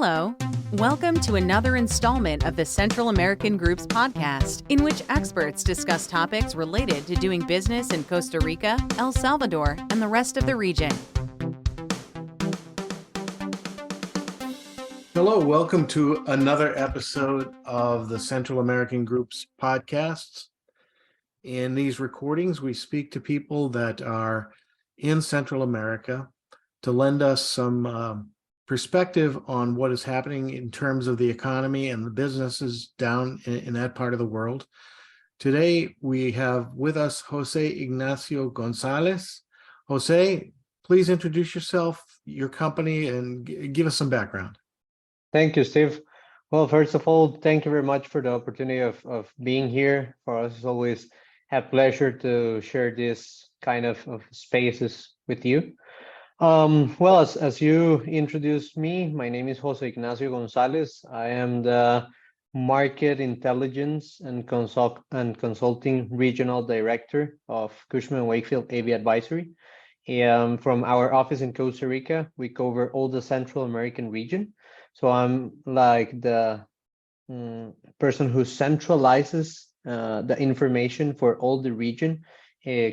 Hello. Welcome to another installment of the Central American Group's podcast, in which experts discuss topics related to doing business in Costa Rica, El Salvador, and the rest of the region. Hello, welcome to another episode of the Central American Group's podcasts. In these recordings, we speak to people that are in Central America to lend us some perspective on what is happening in terms of the economy and the businesses down in that part of the world. Today, we have with us Jose Ignacio Gonzalez. Jose, please introduce yourself, your company, and give us some background. Thank you, Steve. Well, first of all, thank you very much for the opportunity of being here. For us, it's always a pleasure to share this kind of spaces with you. Well, as you introduced me, my name is Jose Ignacio Gonzalez. I am the Market Intelligence and Consulting Regional Director of Cushman Wakefield AV Advisory. From our office in Costa Rica, we cover all the Central American region. So I'm like the person who centralizes the information for all the region,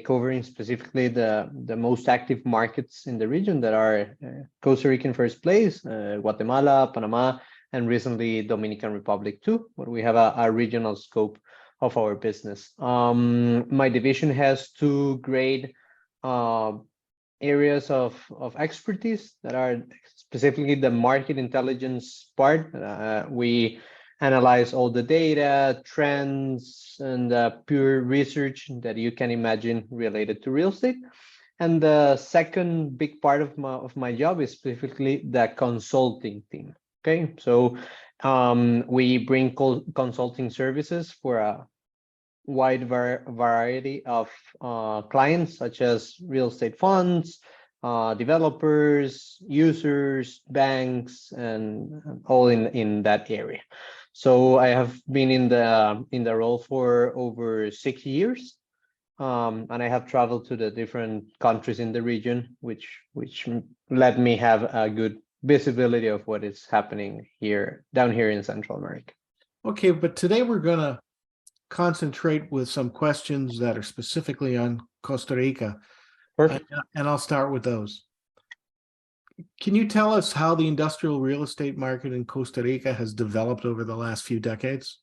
covering specifically the most active markets in the region that are Costa Rica in first place, Guatemala, Panama, and recently Dominican Republic too, where we have a regional scope of our business. My division has two great areas of expertise that are specifically the market intelligence part. We analyze all the data, trends, and pure research that you can imagine related to real estate. And the second big part of my job is specifically the consulting team. Okay, so we bring consulting services for a wide variety of clients, such as real estate funds, developers, users, banks, and all in that area. So I have been in the role for over 6 years, and I have traveled to the different countries in the region, which let me have a good visibility of what is happening down here in Central America. Okay, but today we're going to concentrate with some questions that are specifically on Costa Rica. Perfect. And I'll start with those. Can you tell us how the industrial real estate market in Costa Rica has developed over the last few decades?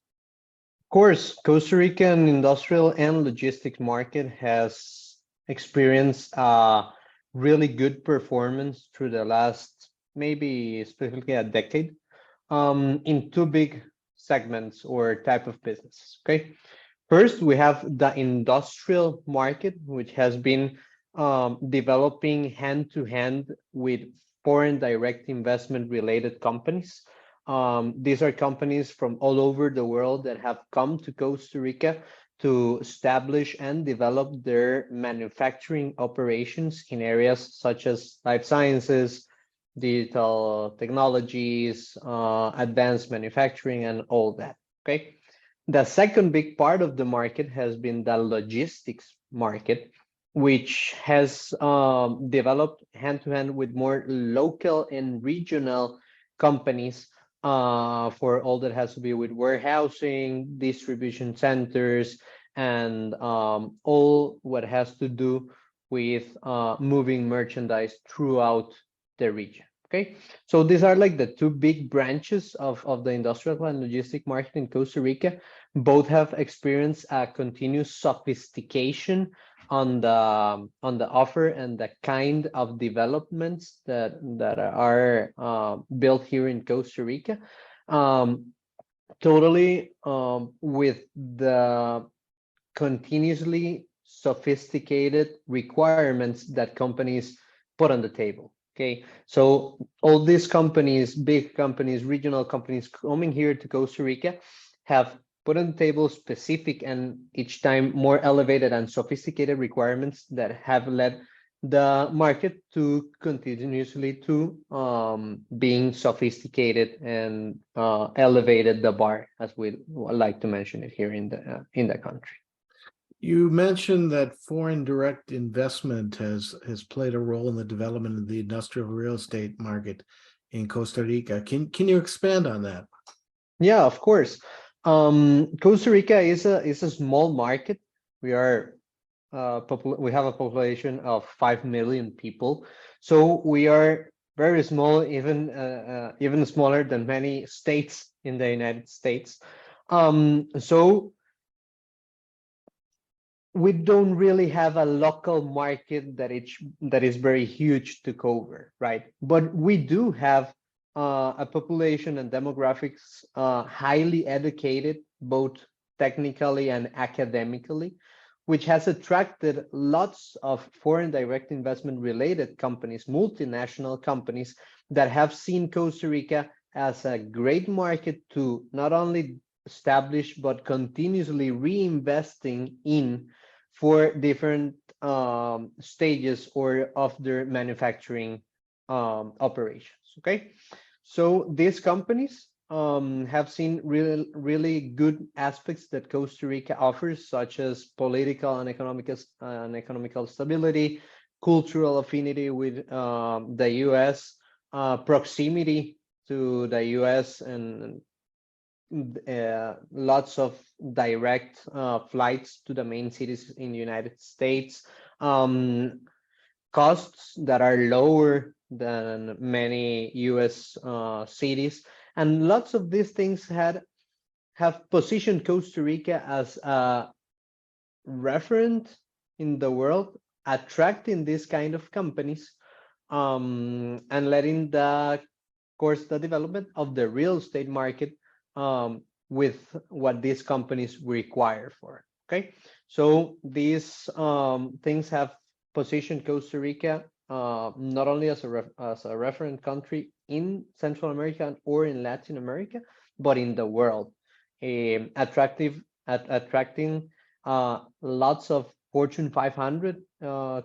Of course, Costa Rican industrial and logistics market has experienced a really good performance through the last, maybe specifically a decade, in two big segments or type of business. Okay, first we have the industrial market, which has been developing hand to hand with foreign direct investment related companies. These are companies from all over the world that have come to Costa Rica to establish and develop their manufacturing operations in areas such as life sciences, digital technologies, advanced manufacturing, and all that. Okay. The second big part of the market has been the logistics market, which has developed hand-to-hand with more local and regional companies for all that has to be with warehousing, distribution centers, and all what has to do with moving merchandise throughout the region. Okay, so these are like the two big branches of the industrial and logistic market in Costa Rica. Both have experienced a continuous sophistication on the offer and the kind of developments that are built here in Costa Rica, totally with the continuously sophisticated requirements that companies put on the table. Okay, so all these companies, big companies, regional companies coming here to Costa Rica have put on the table specific and each time more elevated and sophisticated requirements that have led the market to continuously to being sophisticated and elevated the bar, as we like to mention it here in the country. You mentioned that foreign direct investment has played a role in the development of the industrial real estate market in Costa Rica. Can you expand on that? Yeah, of course. Costa Rica is a small market. We are we have a population of 5 million people, so we are very small, even smaller than many states in the United States. So we don't really have a local market that is very huge to cover, right? But we do have a population and demographics highly educated, both technically and academically, which has attracted lots of foreign direct investment related companies, multinational companies that have seen Costa Rica as a great market to not only establish but continuously reinvesting in for different stages or of their manufacturing operations. Okay, so these companies have seen really good aspects that Costa Rica offers, such as political and economical stability, cultural affinity with the U.S., proximity to the U.S., and lots of direct flights to the main cities in the United States, costs that are lower than many US cities, and lots of these things have positioned Costa Rica as a referent in the world, attracting these kind of companies, and letting the development of the real estate market with what these companies require for. Okay, so these things have positioned Costa Rica not only as a referent country in Central America or in Latin America, but in the world, attracting lots of Fortune 500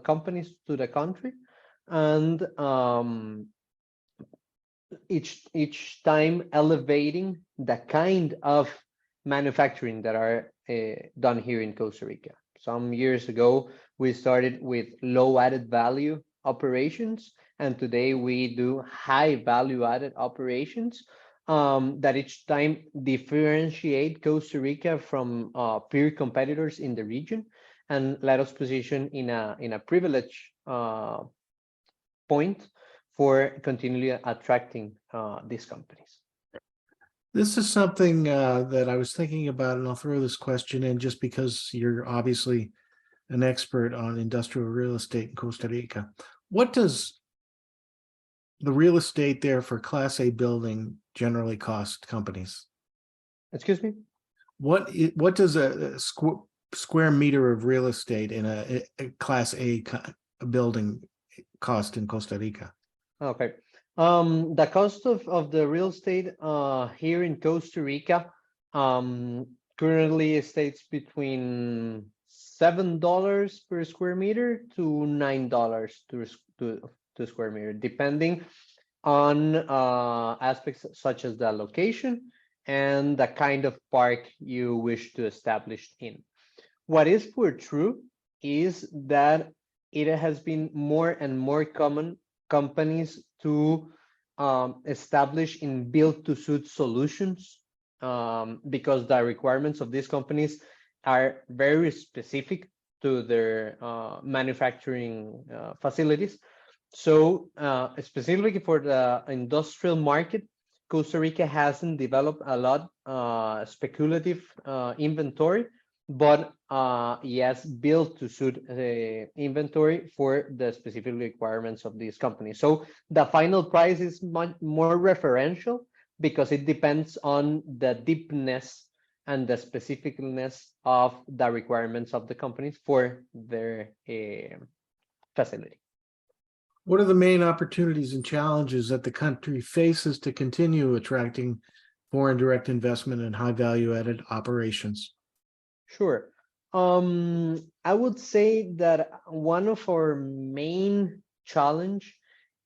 companies to the country, and each time elevating the kind of manufacturing that are done here in Costa Rica. Some years ago, we started with low added value operations, and today we do high value added operations that each time differentiate Costa Rica from peer competitors in the region and let us position in a privileged point for continually attracting these companies. This is something that I was thinking about, and I'll throw this question in just because you're obviously an expert on industrial real estate in Costa Rica. What does the real estate there for Class A building generally cost companies? Excuse me? What does a square meter of real estate in a Class A building cost in Costa Rica? Okay. The cost of the real estate here in Costa Rica currently stays between $7 per square meter to $9 to square meter, depending on aspects such as the location and the kind of park you wish to establish in. What is for true is that it has been more and more common companies to establish in build-to-suit solutions because the requirements of these companies are very specific to their manufacturing facilities. So specifically for the industrial market, Costa Rica hasn't developed a lot speculative inventory, but yes, built to suit inventory for the specific requirements of these companies. So the final price is much more referential because it depends on the deepness and the specificness of the requirements of the companies for their facility. What are the main opportunities and challenges that the country faces to continue attracting foreign direct investment and high value added operations? Sure. I would say that one of our main challenge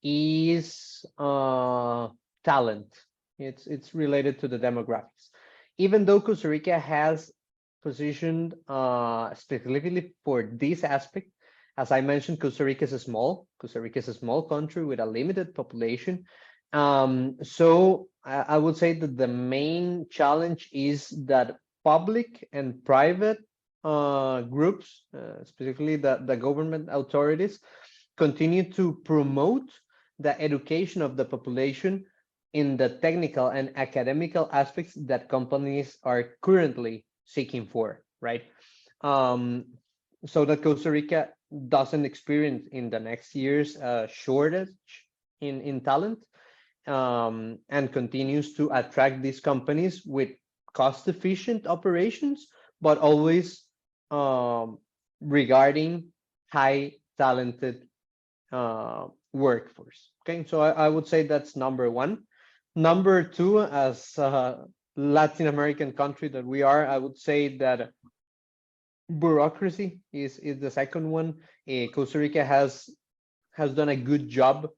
is talent. It's related to the demographics. Even though Costa Rica has positioned specifically for this aspect, as I mentioned, Costa Rica is a small country with a limited population, So I would say that the main challenge is that public and private groups, specifically the government authorities, continue to promote the education of the population in the technical and academical aspects that companies are currently seeking for, right? So that Costa Rica doesn't experience in the next years a shortage in talent, and continues to attract these companies with cost-efficient operations, but always regarding high talented workforce. Okay, so I would say that's number one. Number two, as a Latin American country that we are, I would say that bureaucracy is the second one. Costa Rica has done a good job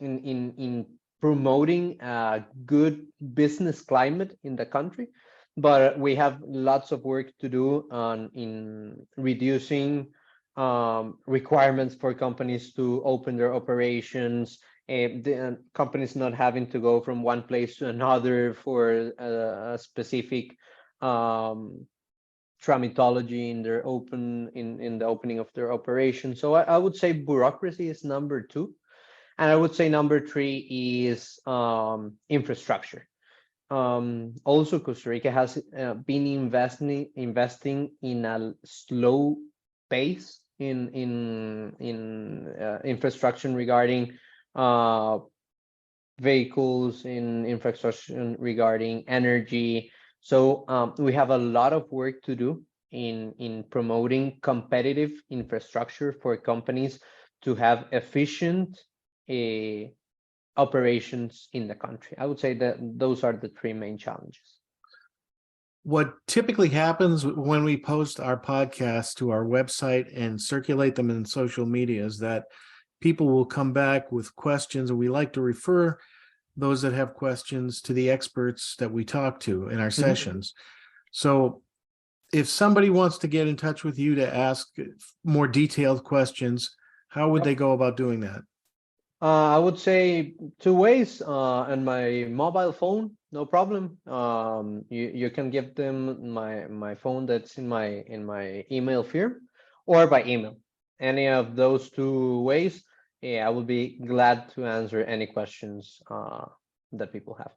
in promoting a good business climate in the country, but we have lots of work to do in reducing requirements for companies to open their operations, the companies not having to go from one place to another for a specific tramitology in their in the opening of their operation. So I would say bureaucracy is number two. And I would say number three is infrastructure. Also, Costa Rica has been investing in a slow pace in infrastructure regarding vehicles, in infrastructure regarding energy. So we have a lot of work to do in promoting competitive infrastructure for companies to have efficient operations in the country. I would say that those are the three main challenges. What typically happens when we post our podcasts to our website and circulate them in social media is that people will come back with questions, and we like to refer those that have questions to the experts that we talk to in our sessions. So if somebody wants to get in touch with you to ask more detailed questions, how would they go about doing that? I would say two ways. On my mobile phone, no problem. You can give them my phone that's in my email here, or by email. Any of those two ways, I will be glad to answer any questions that people have.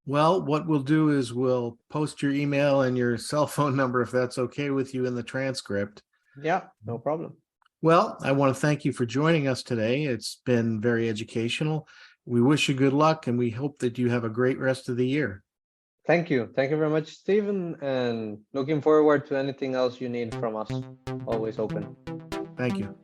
Well, what we'll do is we'll post your email and your cell phone number, if that's okay with you, in the transcript. Yeah, no problem. Well, I want to thank you for joining us today. It's been very educational. We wish you good luck, and we hope that you have a great rest of the year. Thank you. Thank you very much, Stephen, and looking forward to anything else you need from us. Always open. Thank you.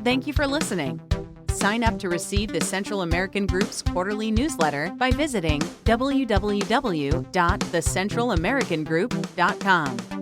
Thank you for listening. Sign up to receive the Central American Group's quarterly newsletter by visiting www.thecentralamericangroup.com.